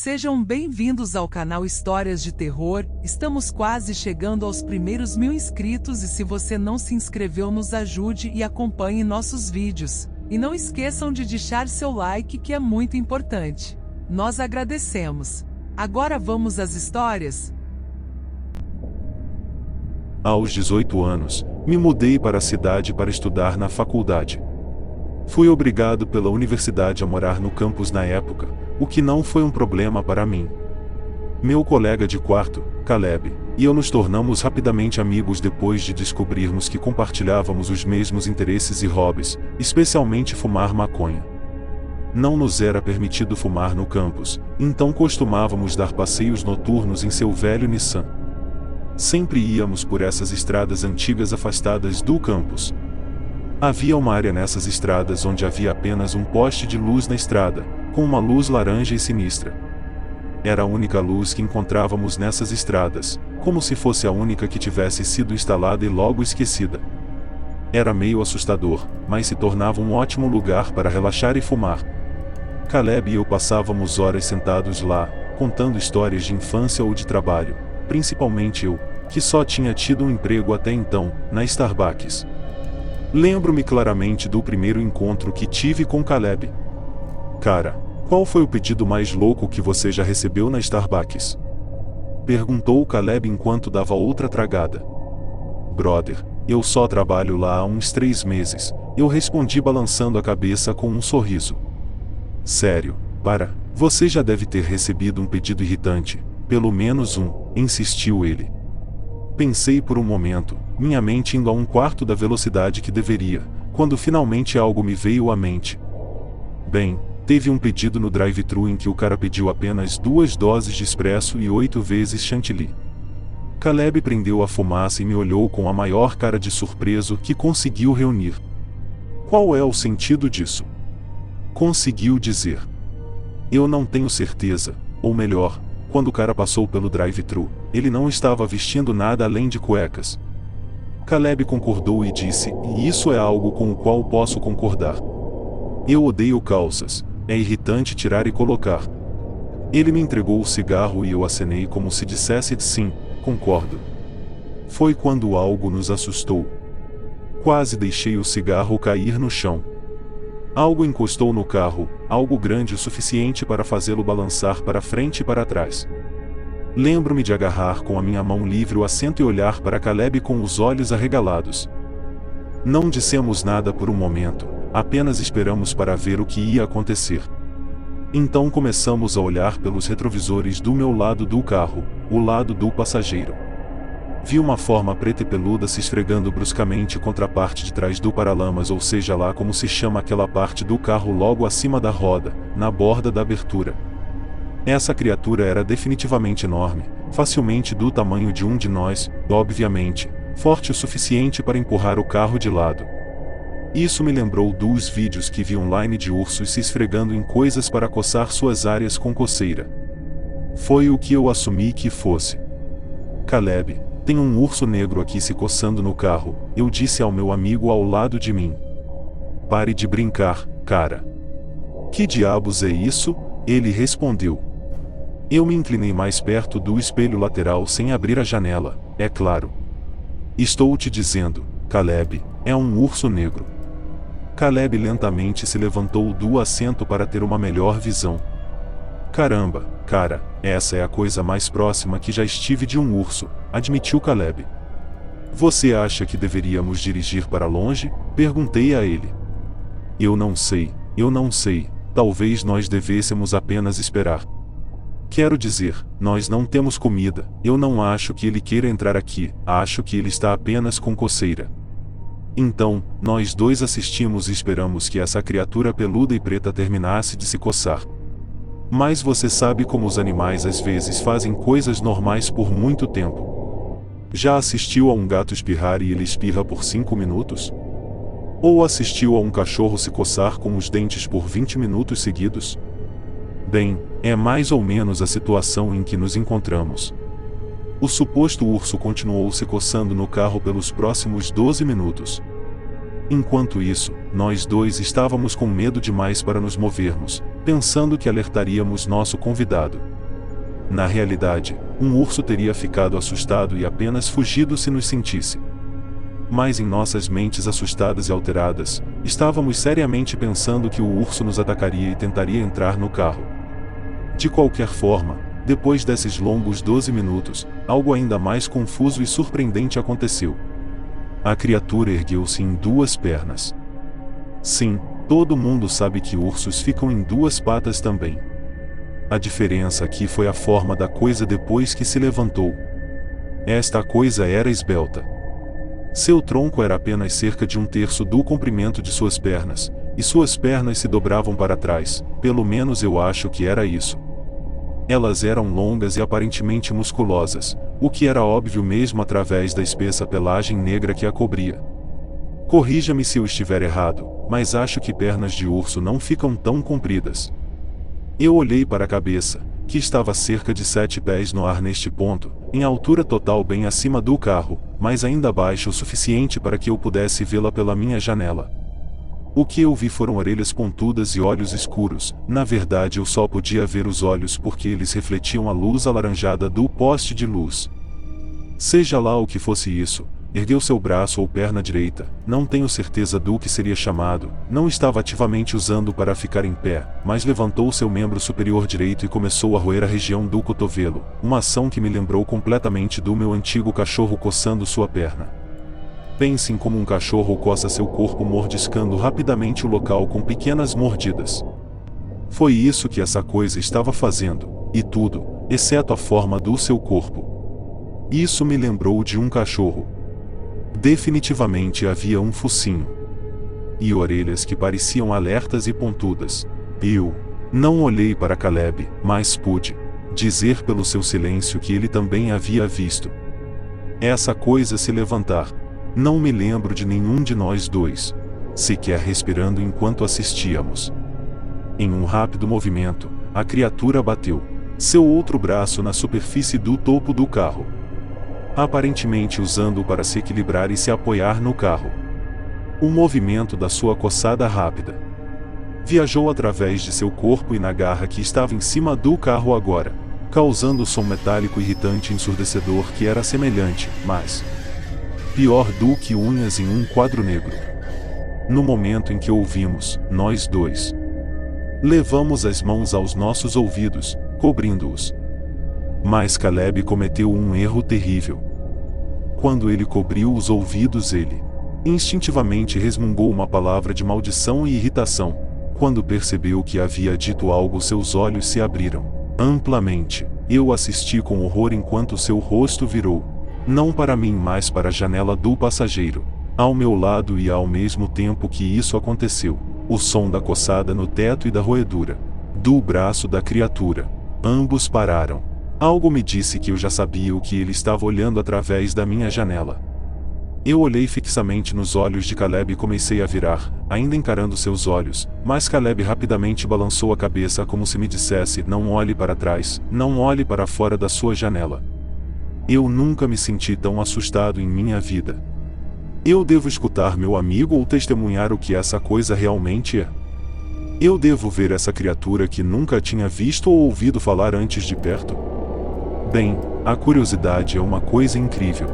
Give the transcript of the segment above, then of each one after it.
Sejam bem-vindos ao canal Histórias de Terror. Estamos quase chegando aos primeiros 1000 inscritos e se você não se inscreveu, nos ajude e acompanhe nossos vídeos. E não esqueçam de deixar seu like, que é muito importante. Nós agradecemos. Agora vamos às histórias? Aos 18 anos, me mudei para a cidade para estudar na faculdade. Fui obrigado pela universidade a morar no campus na época, o que não foi um problema para mim. Meu colega de quarto, Caleb, e eu nos tornamos rapidamente amigos depois de descobrirmos que compartilhávamos os mesmos interesses e hobbies, especialmente fumar maconha. Não nos era permitido fumar no campus, então costumávamos dar passeios noturnos em seu velho Nissan. Sempre íamos por essas estradas antigas afastadas do campus. Havia uma área nessas estradas onde havia apenas um poste de luz na estrada, com uma luz laranja e sinistra. Era a única luz que encontrávamos nessas estradas, como se fosse a única que tivesse sido instalada e logo esquecida. Era meio assustador, mas se tornava um ótimo lugar para relaxar e fumar. Caleb e eu passávamos horas sentados lá, contando histórias de infância ou de trabalho, principalmente eu, que só tinha tido um emprego até então, na Starbucks. Lembro-me claramente do primeiro encontro que tive com Caleb. Cara, qual foi o pedido mais louco que você já recebeu na Starbucks? Perguntou Caleb enquanto dava outra tragada. Brother, eu só trabalho lá há uns 3 meses, eu respondi balançando a cabeça com um sorriso. Sério, você já deve ter recebido um pedido irritante, pelo menos um, insistiu ele. Pensei por um momento, minha mente indo a 1/4 da velocidade que deveria, quando finalmente algo me veio à mente. Bem, teve um pedido no drive-thru em que o cara pediu apenas 2 doses de espresso e 8 vezes chantilly. Caleb prendeu a fumaça e me olhou com a maior cara de surpreso que conseguiu reunir. Qual é o sentido disso? Conseguiu dizer. Eu não tenho certeza, ou melhor, quando o cara passou pelo drive-thru, ele não estava vestindo nada além de cuecas. Caleb concordou e disse, e isso é algo com o qual posso concordar. Eu odeio calças, é irritante tirar e colocar. Ele me entregou o cigarro e eu acenei como se dissesse sim, concordo. Foi quando algo nos assustou. Quase deixei o cigarro cair no chão. Algo encostou no carro, algo grande o suficiente para fazê-lo balançar para frente e para trás. Lembro-me de agarrar com a minha mão livre o assento e olhar para Caleb com os olhos arregalados. Não dissemos nada por um momento, apenas esperamos para ver o que ia acontecer. Então começamos a olhar pelos retrovisores do meu lado do carro, o lado do passageiro. Vi uma forma preta e peluda se esfregando bruscamente contra a parte de trás do paralamas, ou seja lá como se chama aquela parte do carro logo acima da roda, na borda da abertura. Essa criatura era definitivamente enorme, facilmente do tamanho de um de nós, obviamente, forte o suficiente para empurrar o carro de lado. Isso me lembrou dos vídeos que vi online de ursos se esfregando em coisas para coçar suas áreas com coceira. Foi o que eu assumi que fosse. Caleb, tem um urso negro aqui se coçando no carro, eu disse ao meu amigo ao lado de mim. Pare de brincar, cara. Que diabos é isso? Ele respondeu. Eu me inclinei mais perto do espelho lateral sem abrir a janela, é claro. Estou te dizendo, Caleb, é um urso negro. Caleb lentamente se levantou do assento para ter uma melhor visão. Caramba, cara, essa é a coisa mais próxima que já estive de um urso, admitiu Caleb. Você acha que deveríamos dirigir para longe? Perguntei a ele. Eu não sei, talvez nós devêssemos apenas esperar. Quero dizer, nós não temos comida, eu não acho que ele queira entrar aqui, acho que ele está apenas com coceira. Então, nós dois assistimos e esperamos que essa criatura peluda e preta terminasse de se coçar. Mas você sabe como os animais às vezes fazem coisas normais por muito tempo. Já assistiu a um gato espirrar e ele espirra por 5 minutos? Ou assistiu a um cachorro se coçar com os dentes por 20 minutos seguidos? Bem, é mais ou menos a situação em que nos encontramos. O suposto urso continuou se coçando no carro pelos próximos 12 minutos. Enquanto isso, nós dois estávamos com medo demais para nos movermos, pensando que alertaríamos nosso convidado. Na realidade, um urso teria ficado assustado e apenas fugido se nos sentisse. Mas em nossas mentes assustadas e alteradas, estávamos seriamente pensando que o urso nos atacaria e tentaria entrar no carro. De qualquer forma, depois desses longos 12 minutos, algo ainda mais confuso e surpreendente aconteceu. A criatura ergueu-se em duas pernas. Sim, todo mundo sabe que ursos ficam em duas patas também. A diferença aqui foi a forma da coisa depois que se levantou. Esta coisa era esbelta. Seu tronco era apenas cerca de 1/3 do comprimento de suas pernas, e suas pernas se dobravam para trás, pelo menos eu acho que era isso. Elas eram longas e aparentemente musculosas, o que era óbvio mesmo através da espessa pelagem negra que a cobria. Corrija-me se eu estiver errado, mas acho que pernas de urso não ficam tão compridas. Eu olhei para a cabeça, que estava cerca de 7 pés no ar neste ponto, em altura total bem acima do carro, mas ainda baixa o suficiente para que eu pudesse vê-la pela minha janela. O que eu vi foram orelhas pontudas e olhos escuros. Na verdade eu só podia ver os olhos porque eles refletiam a luz alaranjada do poste de luz. Seja lá o que fosse isso, ergueu seu braço ou perna direita, não tenho certeza do que seria chamado, não estava ativamente usando para ficar em pé, mas levantou seu membro superior direito e começou a roer a região do cotovelo, uma ação que me lembrou completamente do meu antigo cachorro coçando sua perna. Pense em como um cachorro coça seu corpo mordiscando rapidamente o local com pequenas mordidas. Foi isso que essa coisa estava fazendo, e tudo, exceto a forma do seu corpo. Isso me lembrou de um cachorro. Definitivamente havia um focinho. E orelhas que pareciam alertas e pontudas. Eu não olhei para Caleb, mas pude dizer pelo seu silêncio que ele também havia visto essa coisa se levantar. Não me lembro de nenhum de nós dois sequer respirando enquanto assistíamos. Em um rápido movimento, a criatura bateu seu outro braço na superfície do topo do carro, aparentemente usando-o para se equilibrar e se apoiar no carro. O movimento da sua coçada rápida viajou através de seu corpo e na garra que estava em cima do carro agora, causando som metálico irritante e ensurdecedor que era semelhante, mas pior do que unhas em um quadro negro. No momento em que ouvimos, nós dois levamos as mãos aos nossos ouvidos, cobrindo-os. Mas Caleb cometeu um erro terrível. Quando ele cobriu os ouvidos, ele instintivamente resmungou uma palavra de maldição e irritação. Quando percebeu que havia dito algo, seus olhos se abriram amplamente. Eu assisti com horror enquanto seu rosto virou não para mim, mas para a janela do passageiro, ao meu lado, e ao mesmo tempo que isso aconteceu, o som da coçada no teto e da roedura do braço da criatura. Ambos pararam. Algo me disse que eu já sabia o que ele estava olhando através da minha janela. Eu olhei fixamente nos olhos de Caleb e comecei a virar, ainda encarando seus olhos, mas Caleb rapidamente balançou a cabeça como se me dissesse: não olhe para trás, não olhe para fora da sua janela. Eu nunca me senti tão assustado em minha vida. Eu devo escutar meu amigo ou testemunhar o que essa coisa realmente é? Eu devo ver essa criatura que nunca tinha visto ou ouvido falar antes de perto? Bem, a curiosidade é uma coisa incrível.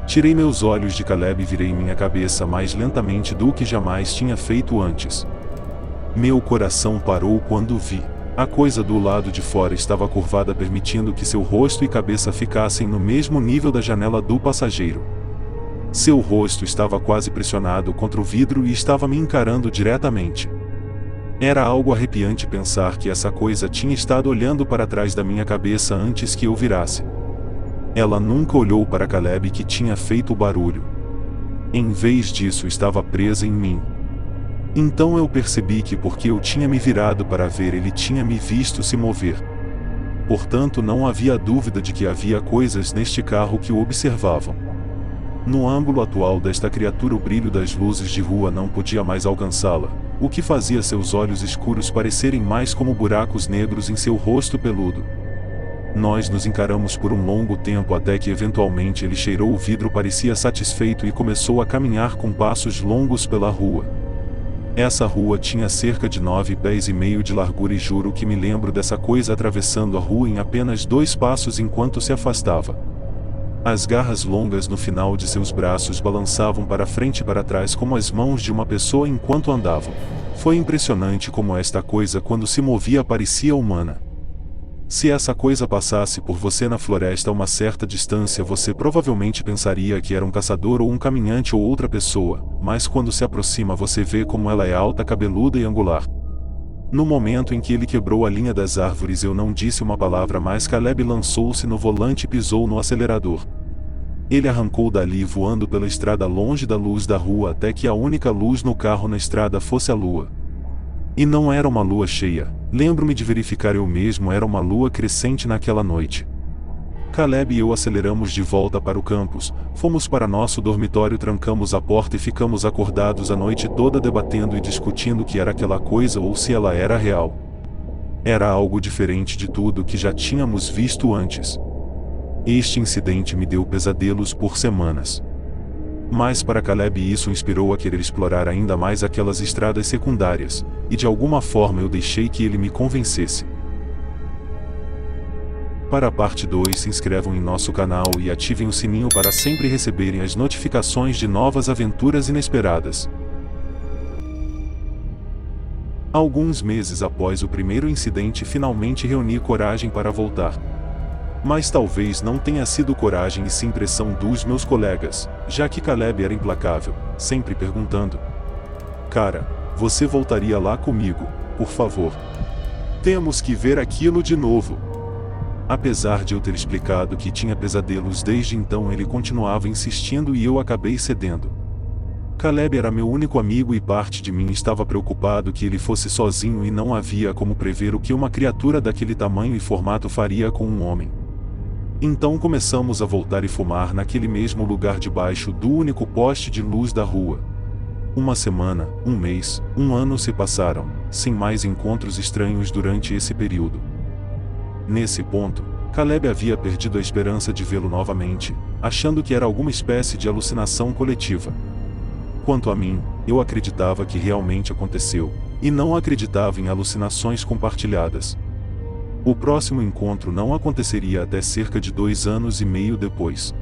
Tirei meus olhos de Caleb e virei minha cabeça mais lentamente do que jamais tinha feito antes. Meu coração parou quando vi. A coisa do lado de fora estava curvada, permitindo que seu rosto e cabeça ficassem no mesmo nível da janela do passageiro. Seu rosto estava quase pressionado contra o vidro e estava me encarando diretamente. Era algo arrepiante pensar que essa coisa tinha estado olhando para trás da minha cabeça antes que eu virasse. Ela nunca olhou para Caleb, que tinha feito o barulho. Em vez disso, estava presa em mim. Então eu percebi que, porque eu tinha me virado para ver, ele tinha me visto se mover. Portanto, não havia dúvida de que havia coisas neste carro que o observavam. No ângulo atual desta criatura, o brilho das luzes de rua não podia mais alcançá-la, o que fazia seus olhos escuros parecerem mais como buracos negros em seu rosto peludo. Nós nos encaramos por um longo tempo até que eventualmente ele cheirou o vidro, parecia satisfeito e começou a caminhar com passos longos pela rua. Essa rua tinha cerca de 9,5 pés de largura e juro que me lembro dessa coisa atravessando a rua em apenas 2 passos enquanto se afastava. As garras longas no final de seus braços balançavam para frente e para trás como as mãos de uma pessoa enquanto andavam. Foi impressionante como esta coisa quando se movia parecia humana. Se essa coisa passasse por você na floresta a uma certa distância, você provavelmente pensaria que era um caçador ou um caminhante ou outra pessoa, mas quando se aproxima você vê como ela é alta, cabeluda e angular. No momento em que ele quebrou a linha das árvores, eu não disse uma palavra, mas Caleb lançou-se no volante e pisou no acelerador. Ele arrancou dali voando pela estrada longe da luz da rua até que a única luz no carro na estrada fosse a lua. E não era uma lua cheia. Lembro-me de verificar eu mesmo, era uma lua crescente naquela noite. Caleb e eu aceleramos de volta para o campus, fomos para nosso dormitório, trancamos a porta e ficamos acordados a noite toda debatendo e discutindo o que era aquela coisa ou se ela era real. Era algo diferente de tudo que já tínhamos visto antes. Este incidente me deu pesadelos por semanas. Mas para Caleb isso o inspirou a querer explorar ainda mais aquelas estradas secundárias, e de alguma forma eu deixei que ele me convencesse. Para a parte 2, se inscrevam em nosso canal e ativem o sininho para sempre receberem as notificações de novas aventuras inesperadas. Alguns meses após o primeiro incidente, finalmente reuni coragem para voltar. Mas talvez não tenha sido coragem e sim pressão dos meus colegas, já que Caleb era implacável, sempre perguntando: "Cara, você voltaria lá comigo, por favor? Temos que ver aquilo de novo." Apesar de eu ter explicado que tinha pesadelos desde então, ele continuava insistindo e eu acabei cedendo. Caleb era meu único amigo e parte de mim estava preocupado que ele fosse sozinho e não havia como prever o que uma criatura daquele tamanho e formato faria com um homem. Então começamos a voltar e fumar naquele mesmo lugar debaixo do único poste de luz da rua. Uma semana, um mês, um ano se passaram, sem mais encontros estranhos durante esse período. Nesse ponto, Caleb havia perdido a esperança de vê-lo novamente, achando que era alguma espécie de alucinação coletiva. Quanto a mim, eu acreditava que realmente aconteceu, e não acreditava em alucinações compartilhadas. O próximo encontro não aconteceria até cerca de 2 anos e meio depois.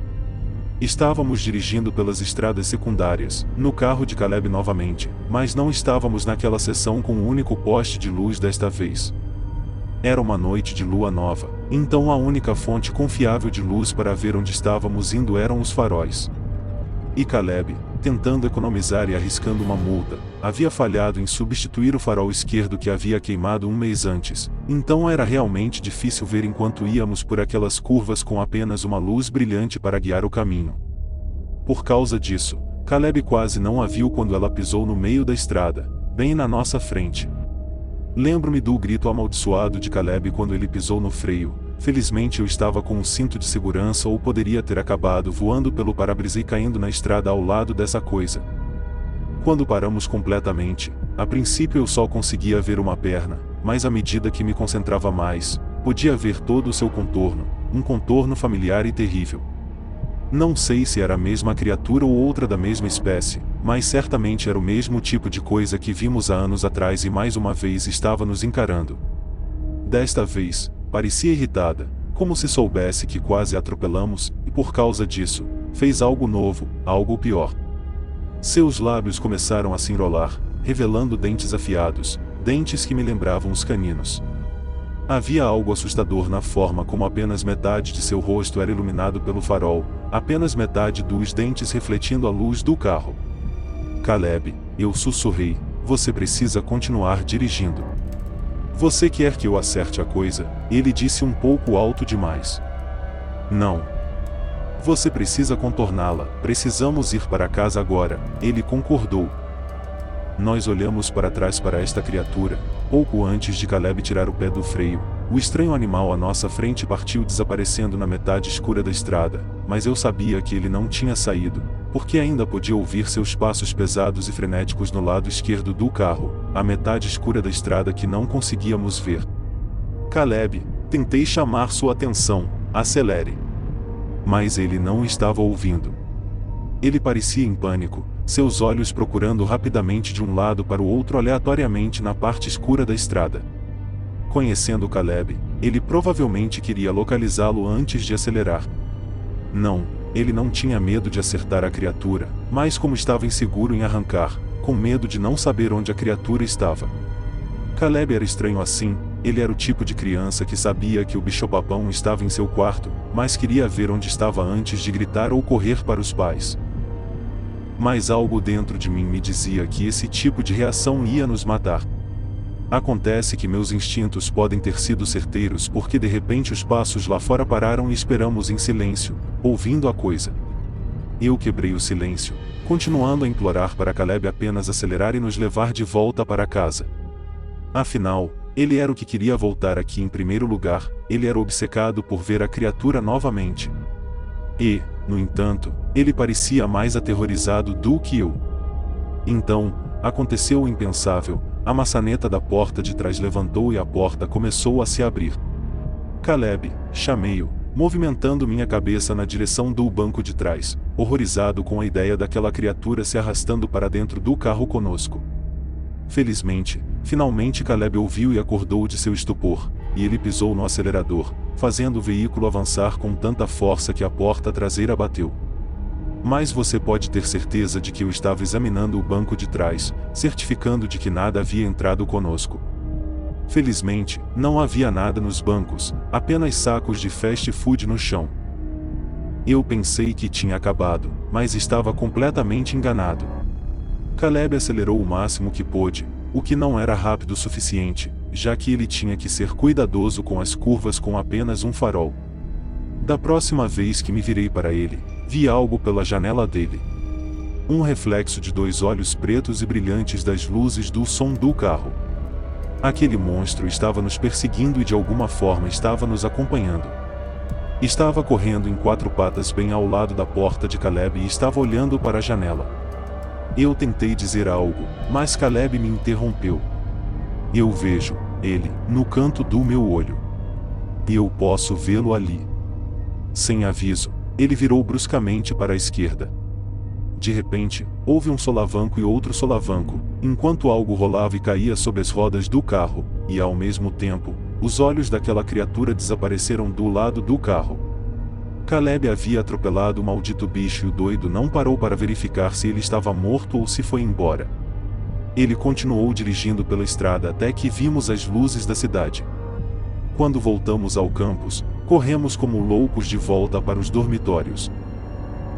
Estávamos dirigindo pelas estradas secundárias, no carro de Caleb novamente, mas não estávamos naquela seção com o único poste de luz desta vez. Era uma noite de lua nova, então a única fonte confiável de luz para ver onde estávamos indo eram os faróis. E Caleb, tentando economizar e arriscando uma multa, havia falhado em substituir o farol esquerdo que havia queimado um mês antes, então era realmente difícil ver enquanto íamos por aquelas curvas com apenas uma luz brilhante para guiar o caminho. Por causa disso, Caleb quase não a viu quando ela pisou no meio da estrada, bem na nossa frente. Lembro-me do grito amaldiçoado de Caleb quando ele pisou no freio. Felizmente eu estava com um cinto de segurança ou poderia ter acabado voando pelo para-brisa e caindo na estrada ao lado dessa coisa. Quando paramos completamente, a princípio eu só conseguia ver uma perna, mas à medida que me concentrava mais, podia ver todo o seu contorno, um contorno familiar e terrível. Não sei se era a mesma criatura ou outra da mesma espécie, mas certamente era o mesmo tipo de coisa que vimos há anos atrás e mais uma vez estava nos encarando. Desta vez, parecia irritada, como se soubesse que quase a atropelamos, e por causa disso, fez algo novo, algo pior. Seus lábios começaram a se enrolar, revelando dentes afiados, dentes que me lembravam os caninos. Havia algo assustador na forma como apenas metade de seu rosto era iluminado pelo farol, apenas metade dos dentes refletindo a luz do carro. "Caleb", eu sussurrei, "você precisa continuar dirigindo. Você quer que eu acerte a coisa?", ele disse um pouco alto demais. "Não. Você precisa contorná-la, precisamos ir para casa agora", ele concordou. Nós olhamos para trás para esta criatura, pouco antes de Caleb tirar o pé do freio. O estranho animal à nossa frente partiu desaparecendo na metade escura da estrada, mas eu sabia que ele não tinha saído, porque ainda podia ouvir seus passos pesados e frenéticos no lado esquerdo do carro, a metade escura da estrada que não conseguíamos ver. "Caleb", tentei chamar sua atenção, "acelere." Mas ele não estava ouvindo. Ele parecia em pânico, seus olhos procurando rapidamente de um lado para o outro aleatoriamente na parte escura da estrada. Conhecendo Caleb, ele provavelmente queria localizá-lo antes de acelerar. Não, ele não tinha medo de acertar a criatura, mas como estava inseguro em arrancar, com medo de não saber onde a criatura estava. Caleb era estranho assim, ele era o tipo de criança que sabia que o bicho-papão estava em seu quarto, mas queria ver onde estava antes de gritar ou correr para os pais. Mas algo dentro de mim me dizia que esse tipo de reação ia nos matar. Acontece que meus instintos podem ter sido certeiros porque de repente os passos lá fora pararam e esperamos em silêncio, ouvindo a coisa. Eu quebrei o silêncio, continuando a implorar para Caleb apenas acelerar e nos levar de volta para casa. Afinal, ele era o que queria voltar aqui em primeiro lugar, ele era obcecado por ver a criatura novamente. E, no entanto, ele parecia mais aterrorizado do que eu. Então, aconteceu o impensável, a maçaneta da porta de trás levantou e a porta começou a se abrir. Caleb, chamei-o, movimentando minha cabeça na direção do banco de trás, horrorizado com a ideia daquela criatura se arrastando para dentro do carro conosco. Felizmente, finalmente Caleb ouviu e acordou de seu estupor, e ele pisou no acelerador, fazendo o veículo avançar com tanta força que a porta traseira bateu. Mas você pode ter certeza de que eu estava examinando o banco de trás, certificando de que nada havia entrado conosco. Felizmente, não havia nada nos bancos, apenas sacos de fast food no chão. Eu pensei que tinha acabado, mas estava completamente enganado. Caleb acelerou o máximo que pôde, o que não era rápido o suficiente, já que ele tinha que ser cuidadoso com as curvas com apenas um farol. Da próxima vez que me virei para ele, vi algo pela janela dele. Um reflexo de dois olhos pretos e brilhantes das luzes do som do carro. Aquele monstro estava nos perseguindo e de alguma forma estava nos acompanhando. Estava correndo em quatro patas bem ao lado da porta de Caleb e estava olhando para a janela. Eu tentei dizer algo, mas Caleb me interrompeu. Eu vejo ele no canto do meu olho. Eu posso vê-lo ali. Sem aviso, ele virou bruscamente para a esquerda. De repente, houve um solavanco e outro solavanco, enquanto algo rolava e caía sobre as rodas do carro, e ao mesmo tempo, os olhos daquela criatura desapareceram do lado do carro. Caleb havia atropelado o maldito bicho e o doido não parou para verificar se ele estava morto ou se foi embora. Ele continuou dirigindo pela estrada até que vimos as luzes da cidade. Quando voltamos ao campus, corremos como loucos de volta para os dormitórios.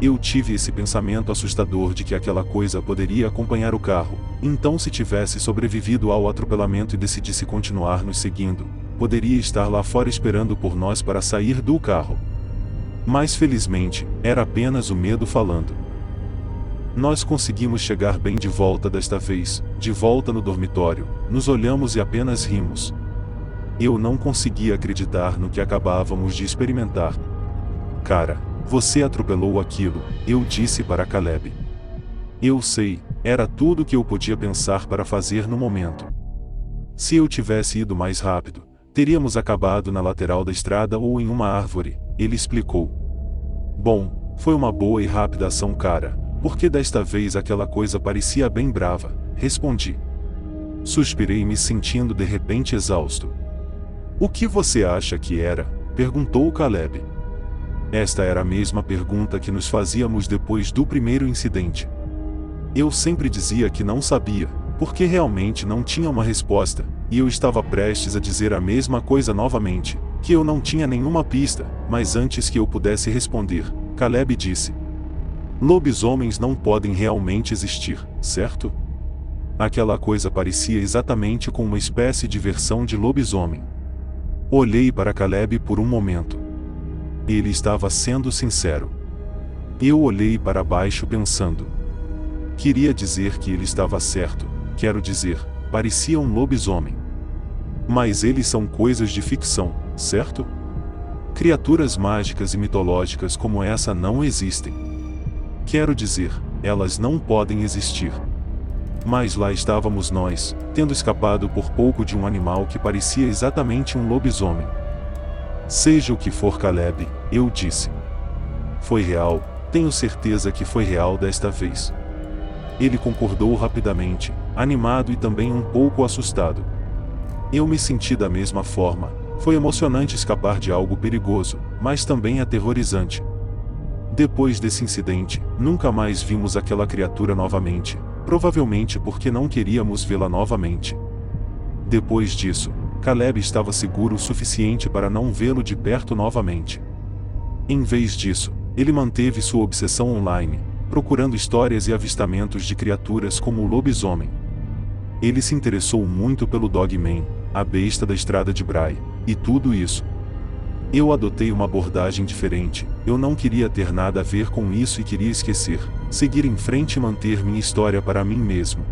Eu tive esse pensamento assustador de que aquela coisa poderia acompanhar o carro, então se tivesse sobrevivido ao atropelamento e decidisse continuar nos seguindo, poderia estar lá fora esperando por nós para sair do carro. Mas felizmente, era apenas o medo falando. Nós conseguimos chegar bem de volta desta vez, de volta no dormitório, nos olhamos e apenas rimos. Eu não conseguia acreditar no que acabávamos de experimentar. Cara, você atropelou aquilo, eu disse para Caleb. Eu sei, era tudo o que eu podia pensar para fazer no momento. Se eu tivesse ido mais rápido, teríamos acabado na lateral da estrada ou em uma árvore, ele explicou. Bom, foi uma boa e rápida ação, cara, porque desta vez aquela coisa parecia bem brava, respondi. Suspirei me sentindo de repente exausto. O que você acha que era? Perguntou Caleb. Esta era a mesma pergunta que nos fazíamos depois do primeiro incidente. Eu sempre dizia que não sabia, porque realmente não tinha uma resposta, e eu estava prestes a dizer a mesma coisa novamente, que eu não tinha nenhuma pista, mas antes que eu pudesse responder, Caleb disse: lobisomens não podem realmente existir, certo? Aquela coisa parecia exatamente com uma espécie de versão de lobisomem. Olhei para Caleb por um momento. Ele estava sendo sincero. Eu olhei para baixo pensando. Queria dizer que ele estava certo, quero dizer, parecia um lobisomem. Mas eles são coisas de ficção, certo? Criaturas mágicas e mitológicas como essa não existem. Quero dizer, elas não podem existir. Mas lá estávamos nós, tendo escapado por pouco de um animal que parecia exatamente um lobisomem. Seja o que for, Caleb, eu disse. Foi real, tenho certeza que foi real desta vez. Ele concordou rapidamente, animado e também um pouco assustado. Eu me senti da mesma forma. Foi emocionante escapar de algo perigoso, mas também aterrorizante. Depois desse incidente, nunca mais vimos aquela criatura novamente, provavelmente porque não queríamos vê-la novamente. Depois disso, Caleb estava seguro o suficiente para não vê-lo de perto novamente. Em vez disso, ele manteve sua obsessão online, procurando histórias e avistamentos de criaturas como o lobisomem. Ele se interessou muito pelo Dogman, a besta da estrada de Bray, e tudo isso. Eu adotei uma abordagem diferente. Eu não queria ter nada a ver com isso e queria esquecer, seguir em frente e manter minha história para mim mesmo.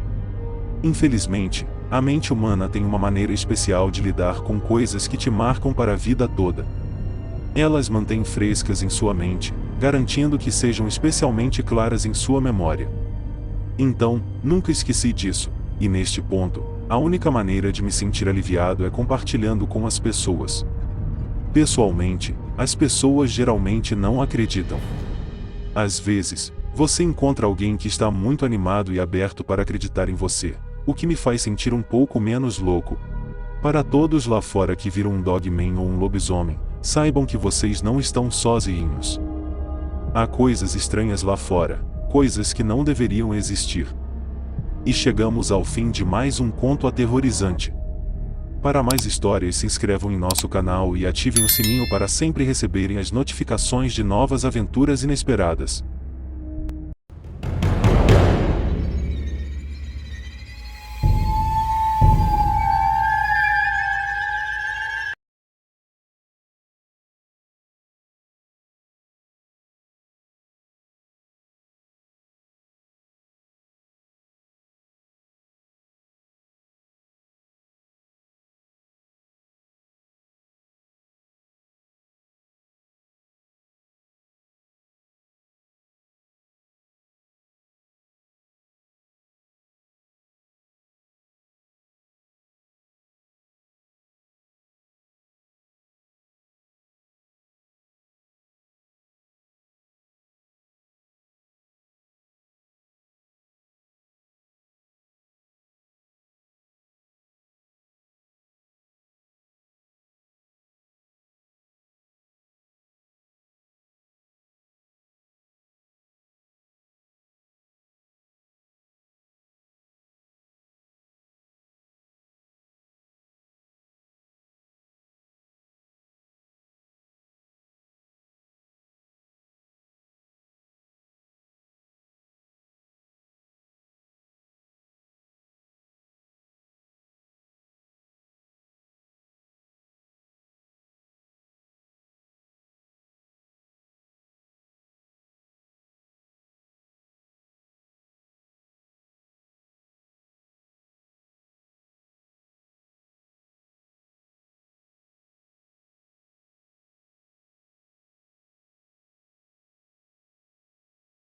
Infelizmente, a mente humana tem uma maneira especial de lidar com coisas que te marcam para a vida toda. Elas mantêm frescas em sua mente, garantindo que sejam especialmente claras em sua memória. Então, nunca esqueci disso, e neste ponto, a única maneira de me sentir aliviado é compartilhando com as pessoas. Pessoalmente, as pessoas geralmente não acreditam. Às vezes, você encontra alguém que está muito animado e aberto para acreditar em você, o que me faz sentir um pouco menos louco. Para todos lá fora que viram um Dogman ou um lobisomem, saibam que vocês não estão sozinhos. Há coisas estranhas lá fora, coisas que não deveriam existir. E chegamos ao fim de mais um conto aterrorizante. Para mais histórias, se inscrevam em nosso canal e ativem o sininho para sempre receberem as notificações de novas aventuras inesperadas.